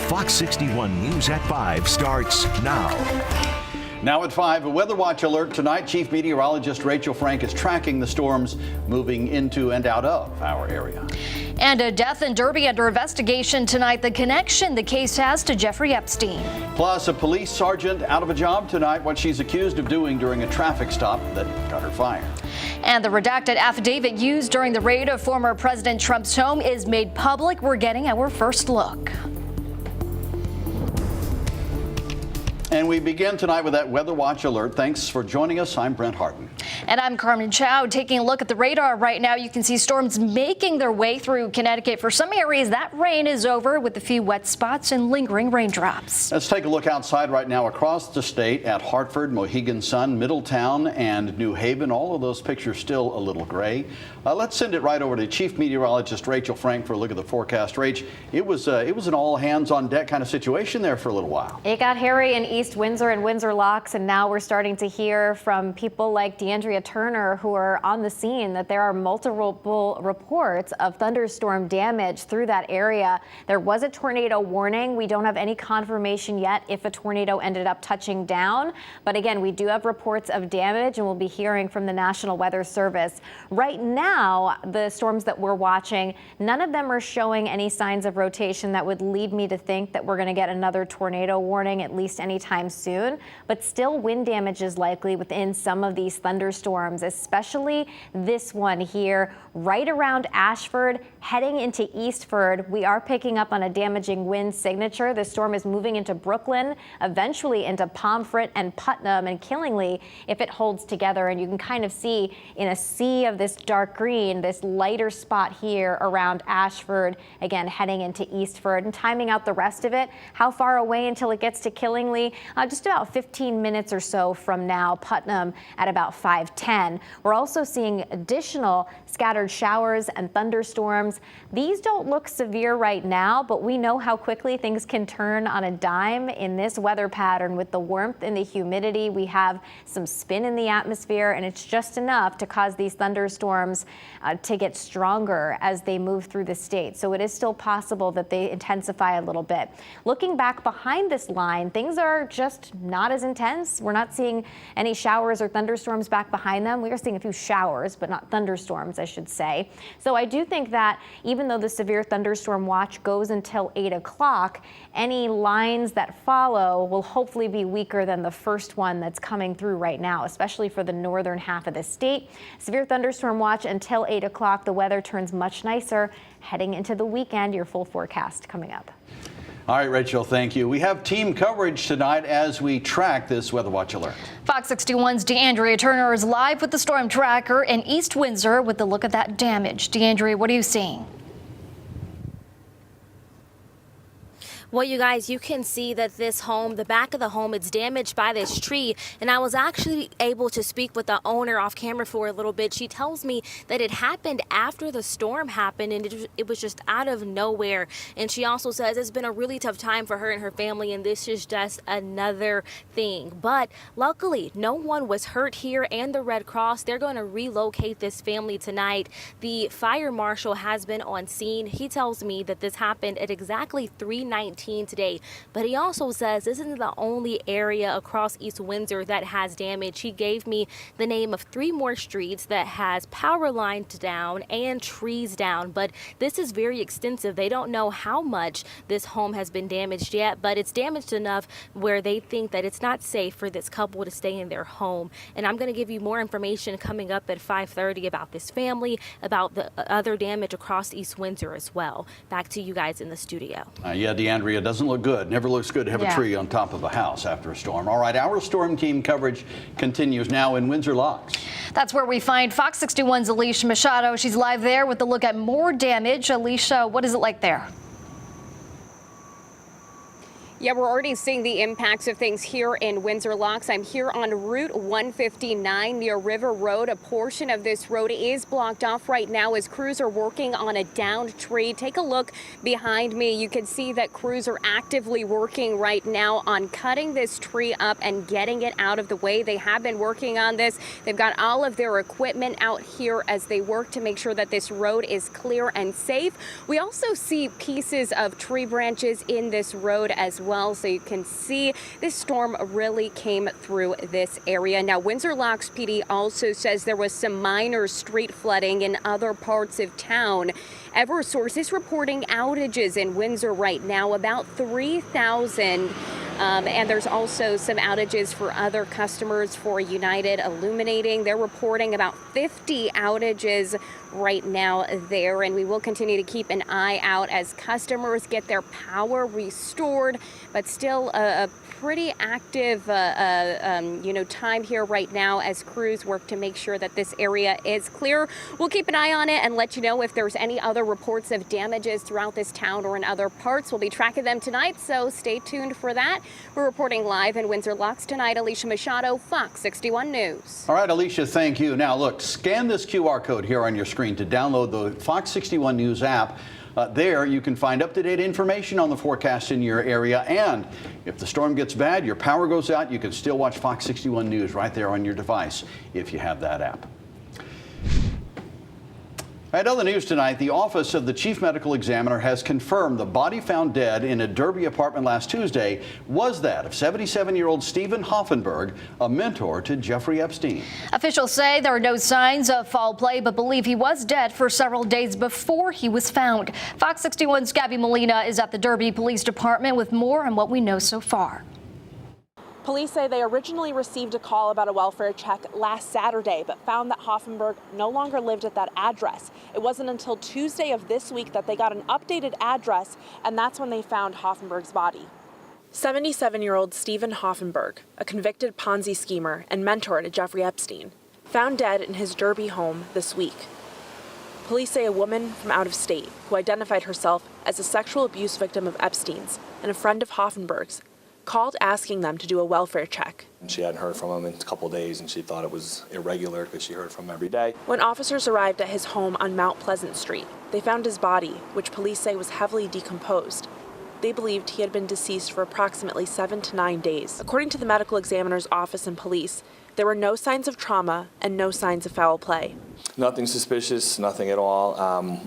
Fox 61 News at 5 starts now. Now at 5, a weather watch alert tonight. Chief Meteorologist Rachel Frank is tracking the storms moving into and out of our area. And a death in Derby under investigation tonight. The connection the case has to Jeffrey Epstein. Plus, a police sergeant out of a job tonight, what she's accused of doing during a traffic stop that got her fired. And the redacted affidavit used during the raid of former President Trump's home is made public. We're getting our first look. And we begin tonight with that weather watch alert. Thanks for joining us. I'm Brent Harden. And I'm Carmen Chow. Taking a look at the radar right now, you can see storms making their way through Connecticut. For some areas, that rain is over with a few wet spots and lingering raindrops. Let's take a look outside right now across the state at Hartford, Mohegan Sun, Middletown, and New Haven. All of those pictures still a little gray. Let's send it right over to Chief Meteorologist Rachel Frank for a look at the forecast. Rach, it was an all hands on deck kind of situation there for a little while. It got hairy in East Windsor and Windsor Locks, and now we're starting to hear from people like DeAndrea Turner who are on the scene that there are multiple reports of thunderstorm damage through that area. There was a tornado warning. We don't have any confirmation yet if a tornado ended up touching down. But again, we do have reports of damage, and we'll be hearing from the National Weather Service. Right now, the storms that we're watching, none of them are showing any signs of rotation that would lead me to think that we're going to get another tornado warning at least anytime soon. But still, wind damage is likely within some of these thunderstorms, especially this one here right around Ashford heading into Eastford. We are picking up on a damaging wind signature. The storm is moving into Brooklyn, eventually into Pomfret and Putnam, and Killingly if it holds together. And you can kind of see in a sea of this dark green, this lighter spot here around Ashford, again heading into Eastford, and timing out the rest of it. How far away until it gets to Killingly? Just about 15 minutes or so from now. Putnam at about 5:10. We're also seeing additional scattered showers and thunderstorms. These don't look severe right now, but we know how quickly things can turn on a dime in this weather pattern. With the warmth and the humidity, we have some spin in the atmosphere, and it's just enough to cause these thunderstorms to get stronger as they move through the state. So it is still possible that they intensify a little bit. Looking back behind this line, things are just not as intense. We're not seeing any showers or thunderstorms back behind them. We are seeing a few showers, but not thunderstorms, I should say. So I do think that even though the severe thunderstorm watch goes until 8 o'clock, any lines that follow will hopefully be weaker than the first one that's coming through right now, especially for the northern half of the state. Severe thunderstorm watch until 8 o'clock. The weather turns much nicer heading into the weekend. Your full forecast coming up. All right, Rachel, thank you. We have team coverage tonight as we track this weather watch alert. Fox 61's DeAndrea Turner is live with the storm tracker in East Windsor with a look at that damage. DeAndrea, what are you seeing? Well, you guys, you can see that this home, the back of the home, it's damaged by this tree. And I was actually able to speak with the owner off camera for a little bit. She tells me that it happened after the storm happened, and it was just out of nowhere. And she also says it's been a really tough time for her and her family, and this is just another thing. But luckily, no one was hurt here, and the Red Cross, they're going to relocate this family tonight. The fire marshal has been on scene. He tells me that this happened at exactly 3:19 today, but he also says this isn't the only area across East Windsor that has damage. He gave me the name of 3 more streets that has power lines down and trees down, but this is very extensive. They don't know how much this home has been damaged yet, but it's damaged enough where they think that it's not safe for this couple to stay in their home. And I'm going to give you more information coming up at 5:30 about this family, about the other damage across East Windsor as well. Back to you guys in the studio. Yeah, DeAndrea, it doesn't look good. Never looks good to have a tree on top of a house after a storm. All right, our storm team coverage continues now in Windsor Locks. That's where we find Fox 61's Alicia Machado. She's live there with a look at more damage. Alicia, what is it like there? Yeah, we're already seeing the impacts of things here in Windsor Locks. I'm here on Route 159 near River Road. A portion of this road is blocked off right now as crews are working on a downed tree. Take a look behind me. You can see that crews are actively working right now on cutting this tree up and getting it out of the way. They have been working on this. They've got all of their equipment out here as they work to make sure that this road is clear and safe. We also see pieces of tree branches in this road as well, so you can see this storm really came through this area. Now, Windsor Locks PD also says there was some minor street flooding in other parts of town. Eversource is reporting outages in Windsor right now, about 3,000. And there's also some outages for other customers for United Illuminating. They're reporting about 50 outages right now there, and we will continue to keep an eye out as customers get their power restored, but still a pretty active time here right now as crews work to make sure that this area is clear. We'll keep an eye on it and let you know if there's any other reports of damages throughout this town or in other parts. We'll be tracking them tonight, so stay tuned for that. We're reporting live in Windsor Locks tonight. Alicia Machado, Fox 61 News. All right, Alicia, thank you. Now, look, scan this QR code here on your screen to download the Fox 61 News app. There you can find up-to-date information on the forecast in your area, and if the storm gets bad, your power goes out, you can still watch Fox 61 News right there on your device if you have that app. At other news tonight, the Office of the Chief Medical Examiner has confirmed the body found dead in a Derby apartment last Tuesday was that of 77-year-old Stephen Hoffenberg, a mentor to Jeffrey Epstein. Officials say there are no signs of foul play, but believe he was dead for several days before he was found. Fox 61's Gabby Molina is at the Derby Police Department with more on what we know so far. Police say they originally received a call about a welfare check last Saturday, but found that Hoffenberg no longer lived at that address. It wasn't until Tuesday of this week that they got an updated address, and that's when they found Hoffenberg's body. 77-year-old Stephen Hoffenberg, a convicted Ponzi schemer and mentor to Jeffrey Epstein, found dead in his Derby home this week. Police say a woman from out of state, who identified herself as a sexual abuse victim of Epstein's and a friend of Hoffenberg's, called asking them to do a welfare check. She hadn't heard from him in a couple of days, and she thought it was irregular because she heard from him every day. When officers arrived at his home on Mount Pleasant Street, they found his body, which police say was heavily decomposed. They believed he had been deceased for approximately 7 to 9 days. According to the medical examiner's office and police, there were no signs of trauma and no signs of foul play. Nothing suspicious, nothing at all.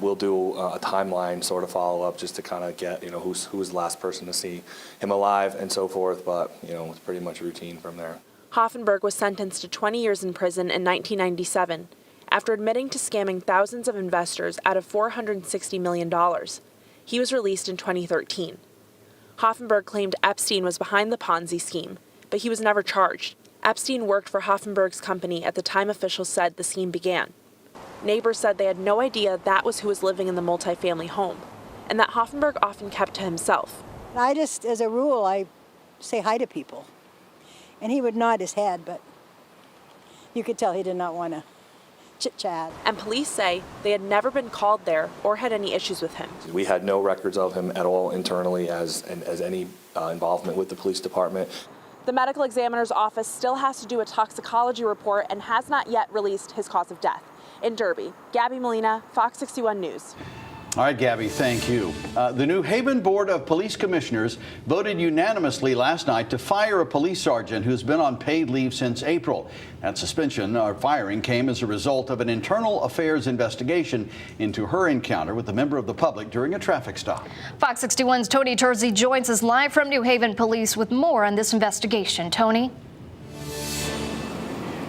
We'll do a timeline sort of follow-up just to kind of get, who was the last person to see him alive and so forth, but, it's pretty much routine from there. Hoffenberg was sentenced to 20 years in prison in 1997 after admitting to scamming thousands of investors out of $460 million. He was released in 2013. Hoffenberg claimed Epstein was behind the Ponzi scheme, but he was never charged. Epstein worked for Hoffenberg's company at the time officials said the scheme began. Neighbors said they had no idea that was who was living in the multifamily home, and that Hoffenberg often kept to himself. I just, as a rule, I say hi to people. And he would nod his head, but you could tell he did not want to chit-chat. And police say they had never been called there or had any issues with him. We had no records of him at all internally as any involvement with the police department. The medical examiner's office still has to do a toxicology report and has not yet released his cause of death. In Derby, Gabby Molina, Fox 61 News. All right, Gabby, thank you. The New Haven Board of Police Commissioners voted unanimously last night to fire a police sergeant who's been on paid leave since April. That suspension or firing came as a result of an internal affairs investigation into her encounter with a member of the public during a traffic stop. Fox 61's Tony Terzi joins us live from New Haven Police with more on this investigation. Tony?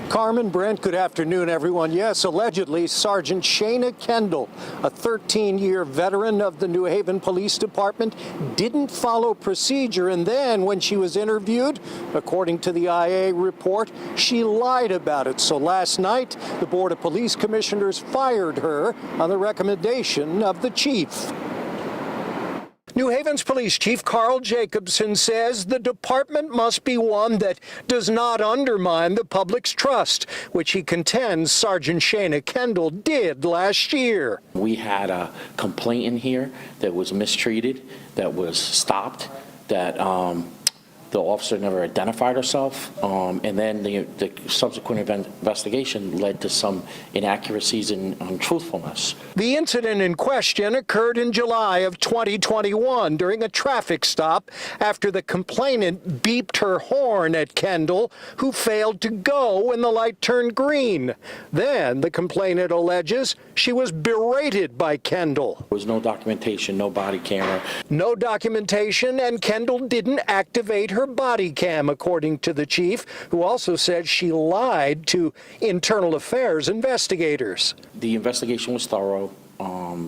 Carmen, Brent, good afternoon, everyone. Yes, allegedly, Sergeant Shayna Kendall, a 13-year veteran of the New Haven Police Department, didn't follow procedure, and then when she was interviewed, according to the IA report, she lied about it. So last night, the Board of Police Commissioners fired her on the recommendation of the chief. New Haven's Police Chief Carl Jacobson says the department must be one that does not undermine the public's trust, which he contends Sergeant Shayna Kendall did last year. We had a complaint in here that was mistreated, that was stopped, that the officer never identified herself, and then the subsequent investigation led to some inaccuracies and untruthfulness. The incident in question occurred in July of 2021 during a traffic stop after the complainant beeped her horn at Kendall, who failed to go when the light turned green. Then the complainant alleges she was berated by Kendall. There was no documentation, no body camera. No documentation, and Kendall didn't activate her body cam, according to the chief, who also said she lied to internal affairs investigators. The investigation was thorough.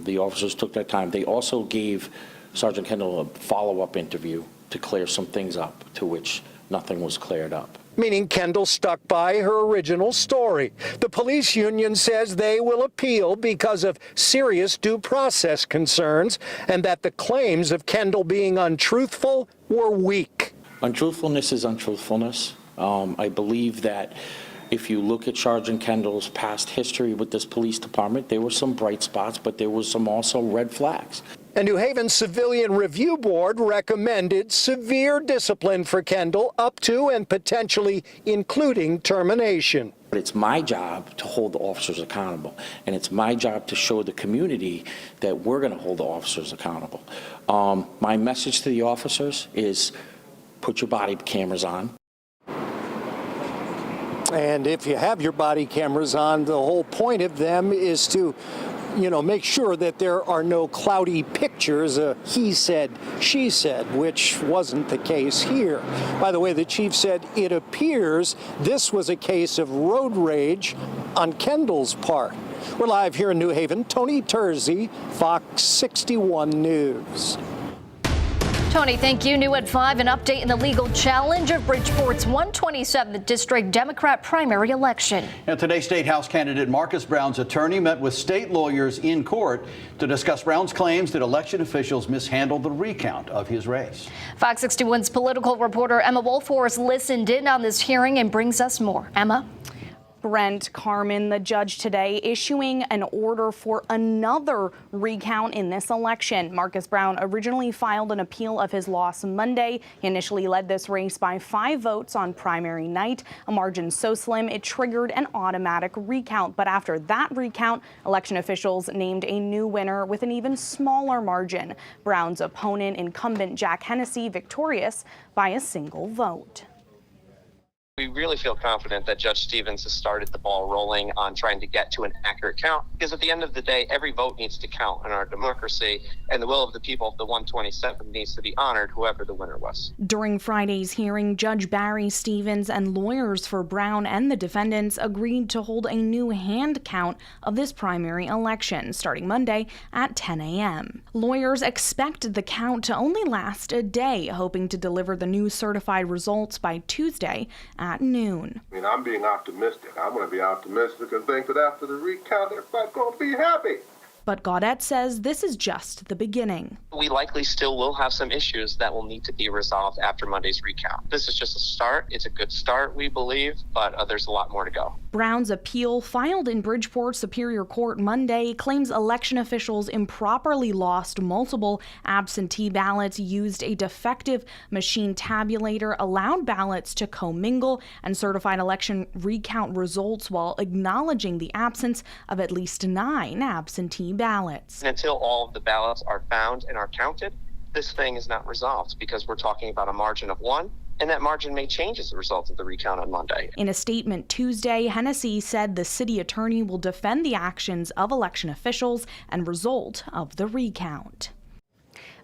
The officers took their time. They also gave Sergeant Kendall a follow-up interview to clear some things up, to which nothing was cleared up. Meaning Kendall stuck by her original story. The police union says they will appeal because of serious due process concerns and that the claims of Kendall being untruthful were weak. Untruthfulness is untruthfulness. I believe that if you look at Sergeant Kendall's past history with this police department, there were some bright spots, but there was some also red flags. A New Haven Civilian Review Board recommended severe discipline for Kendall, up to and potentially including termination. But it's my job to hold the officers accountable, and it's my job to show the community that we're going to hold the officers accountable. My message to the officers is put your body cameras on. And if you have your body cameras on, the whole point of them is to, make sure that there are no cloudy pictures, he said, she said, which wasn't the case here. By the way, the chief said it appears this was a case of road rage on Kendall's part. We're live here in New Haven. Tony Terzi, Fox 61 News. Tony, thank you. New at 5, an update in the legal challenge of Bridgeport's 127th District Democrat primary election. And today, State House candidate Marcus Brown's attorney met with state lawyers in court to discuss Brown's claims that election officials mishandled the recount of his race. Fox 61's political reporter Emma Wolforth listened in on this hearing and brings us more. Emma? Brent Carmen, the judge today, issuing an order for another recount in this election. Marcus Brown originally filed an appeal of his loss Monday. He initially led this race by 5 votes on primary night, a margin so slim it triggered an automatic recount. But after that recount, election officials named a new winner with an even smaller margin. Brown's opponent, incumbent Jack Hennessy, victorious by a single vote. We really feel confident that Judge Stevens has started the ball rolling on trying to get to an accurate count, because at the end of the day, every vote needs to count in our democracy, and the will of the people of the 127 needs to be honored, whoever the winner was. During Friday's hearing, Judge Barry Stevens and lawyers for Brown and the defendants agreed to hold a new hand count of this primary election starting Monday at 10 a.m. Lawyers expect the count to only last a day, hoping to deliver the new certified results by Tuesday at noon. I mean, I'm being optimistic. I'm going to be optimistic and think that after the recount, everybody's going to be happy. But Gaudette says this is just the beginning. We likely still will have some issues that will need to be resolved after Monday's recount. This is just a start. It's a good start, we believe, but there's a lot more to go. Brown's appeal, filed in Bridgeport Superior Court Monday, claims election officials improperly lost multiple absentee ballots, used a defective machine tabulator, allowed ballots to commingle, and certified election recount results while acknowledging the absence of at least 9 absentee ballots. And until all of the ballots are found and are counted, this thing is not resolved, because we're talking about a margin of 1, and that margin may change as a result of the recount on Monday. In a statement Tuesday, Hennessy said the city attorney will defend the actions of election officials and result of the recount.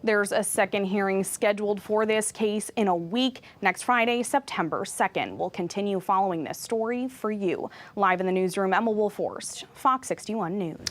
There's a second hearing scheduled for this case in a week, next Friday, September 2nd. We'll continue following this story for you. Live in the newsroom, Emma Wolforth, Fox 61 News.